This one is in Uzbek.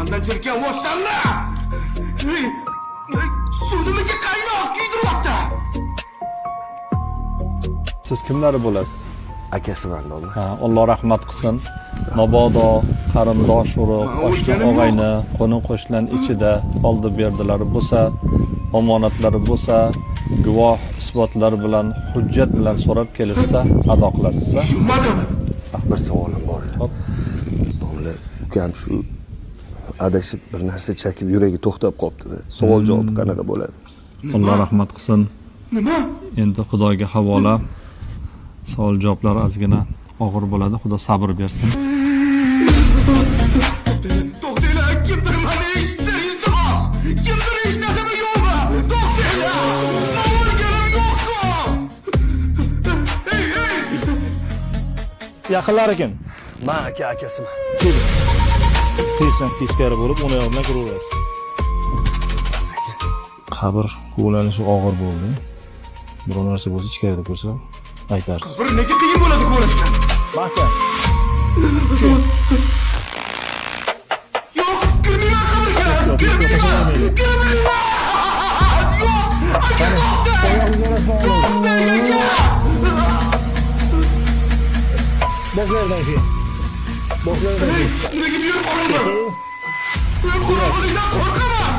Osmondan cherkan vostanni! Sudimiga qaynoq kuydiryapti. Siz kimlari bo'lasiz? Akasiman domla. Ha, Alloh rahmat qilsin. Mabodo qarindosh urug', oshna og'ayni, qo'ni qo'shnilar ichida oldi berdilar bo'lsa, omonatlari bo'lsa, guvoh isbotlari bilan, hujjat bilan so'rab kelishsa, ado qilasiz. Tushunmadim. Bir savolim bor edi. Hop. Domla, ukam shu adashib bir narsa chakib yuragi to'xtab qolibdi-da. Savol javob qanaqa bo'ladi? Alloh rahmat qilsin. Nima? Endi Xudoga havola. Savol javoblar ozgina og'ir bo'ladi. Xudo sabr bersin. To'xtanglar, kimdir meni eshitsa iltimos. Kimdir eshitadimi yo'qmi? To'xtanglar. O'lganim yo'q-ku. Ey! Yaqinlari kim? Men akasiman. Tezsan teskari bo'lib, uni bilan kiraverasiz. Qabr ko'lanishi og'ir bo'ldi. Biror narsa bo'lsa ichkarida ko'rsa aytarsiz. Bir nega qiyin bo'ladi ko'rishgan? Mahkam. Yo'q, kirmayman qabrga. Kirmayman. Kirmayman. Boshlardan keyin. Boshlardan keyin. Nega bu yer qorong'i? Qorong'idan qo'rqaman.